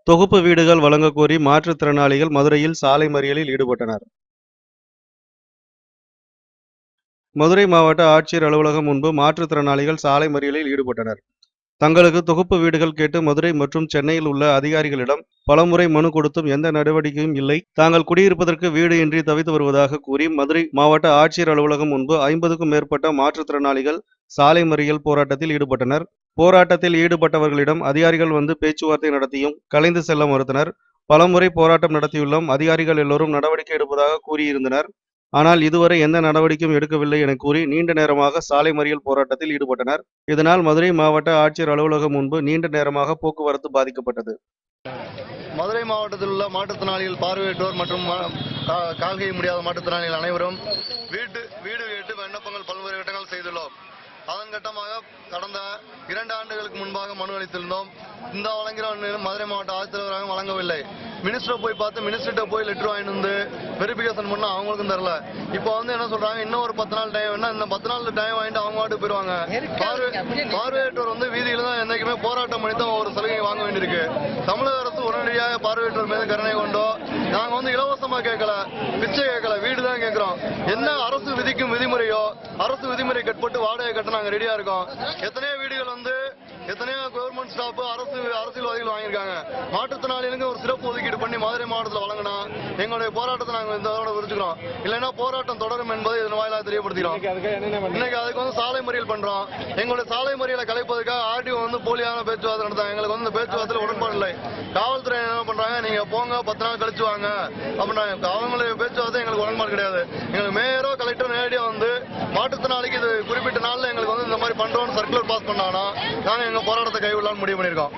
தொகுப்பு வீடுகள் வழங்கக் கோரி மாற்றுத்திறனாளிகள் மதுரையில் சாலை மறியலில் ஈடுபட்டனர். மதுரை மாவட்ட ஆட்சியர் அலுவலகம் முன்பு மாற்றுத்திறனாளிகள் சாலை மறியலில் ஈடுபட்டனர். தங்களுக்கு தொகுப்பு வீடுகள் கேட்டு மதுரை மற்றும் சென்னையில் உள்ள அதிகாரிகளிடம் பலமுறை மனு கொடுத்தும் எந்த நடவடிக்கையும் இல்லை. தாங்கள் குடியிருப்பதற்கு வீடு இன்றி தவித்து வருவதாக கூறி மதுரை மாவட்ட ஆட்சியர் அலுவலகம் முன்பு 50க்கும் மேற்பட்ட மாற்றுத்திறனாளிகள் சாலை மறியல் போராட்டத்தில் ஈடுபட்டனர். போராட்டத்தில் ஈடுபட்டவர்களிடம் அதிகாரிகள் வந்து பேச்சுவார்த்தை நடத்தியும் கலைந்து செல்ல மறுத்தனர். பலமுறை போராட்டம் நடத்தியுள்ளோம், அதிகாரிகள் எல்லோரும் நடவடிக்கை எடுப்பதாக கூறியிருந்தனர். ஆனால் இதுவரை எந்த நடவடிக்கையும் எடுக்கவில்லை என கூறி நீண்ட நேரமாக சாலை மறியல் போராட்டத்தில் ஈடுபட்டனர். இதனால் மதுரை மாவட்ட ஆட்சியர் அலுவலகம் முன்பு நீண்ட நேரமாக போக்குவரத்து பாதிக்கப்பட்டது. மதுரை மாவட்டத்தில் உள்ள மாற்றுத்திறனாளிகள், பார்வையற்றோர் மற்றும் கால் கை முடியாத மாற்றுத்திறனாளிகள் அனைவரும் வீடு கேட்டு விண்ணப்பங்கள் பல்வேறு கட்டங்கள் செய்துள்ளோம். அதன் கட்டமாக கடந்த 2 ஆண்டுகளுக்கு முன்பாக மனு அளித்திருந்தோம். இந்த வழங்குகிற மதுரை மாவட்ட ஆட்சித்தலைவராக வழங்கவில்லை. மினிஸ்டர் போய் பார்த்து மினிஸ்டர்கிட்ட போய் லெட்டர் வாங்கிட்டு வந்து வெரிஃபிகேஷன் பண்ண அவங்களுக்கும் தரல. இப்போ என்ன சொல்றாங்க, இன்னும் ஒரு 10 நாள் டைம் வேணா, இந்த 10 நாள் டைம் வாங்கிட்டு அவங்க வாட்டு போயிருவாங்க. பார்வையற்றோர் வீதியில தான் என்னைக்குமே போராட்டம் பண்ணி தான் ஒரு சலுகை வாங்க வேண்டியிருக்கு. தமிழக அரசு உடனடியாக பார்வையற்றோர் மீது கருணை கொண்டோ, நாங்க இலவசமா கேட்கல, பிச்சை கேட்கல, வீடு தான் கேட்கிறோம். என்ன அரசு விதிக்கும் விதிமுறையோ அரசு விதிமுறை கட்பட்டு வாடகை கட்ட நாங்க ரெடியா இருக்கோம். எத்தனையோ வீடுகள் எத்தனையோ கவர்மெண்ட் ஸ்டாஃப் அரசியல்வாதிகள் வாங்கியிருக்காங்க. மாற்றுத்திறனாளிகளுக்கு ஒரு சிறப்பு ஒதுக்கீடு பண்ணி மதுரை மாவட்டத்தில் வழங்கினா எங்களுடைய போராட்டத்தை நாங்கள் இதோட விரிச்சுக்கிறோம். இல்லைன்னா போராட்டம் தொடரும் என்பதை இதன் வாயிலாக தெரியப்படுத்திக்கிறோம். இன்னைக்கு அதுக்கு சாலை மறியல் பண்றோம். எங்களுடைய சாலை மறியலை கலைப்பதற்காக ஆர்டிஓ போலியான பேச்சுவார்த்தை நடத்தாங்க. எங்களுக்கு இந்த பேச்சுவார்த்தையில் உடன்பாடு இல்லை. காவல்துறை என்ன பண்றாங்க, நீங்க போங்க 10 நாள் கழிச்சு வாங்க அப்படின்னா அவங்களுடைய பேச்சுவார்த்தை எங்களுக்கு உடன்பாடு கிடையாது. எங்களுக்கு மேயரோ கலெக்டர் நேரடியாக மாற்றுத்திறனாளிக்கு இது குறிப்பிட்ட நாள்ல எங்களுக்கு இந்த மாதிரி பண்றோம்னு சர்க்குலர் பாஸ் பண்ணாங்கன்னா நாங்க எங்க போராட்டத்தை கைவிடலாம்னு முடிவு பண்ணியிருக்கோம்.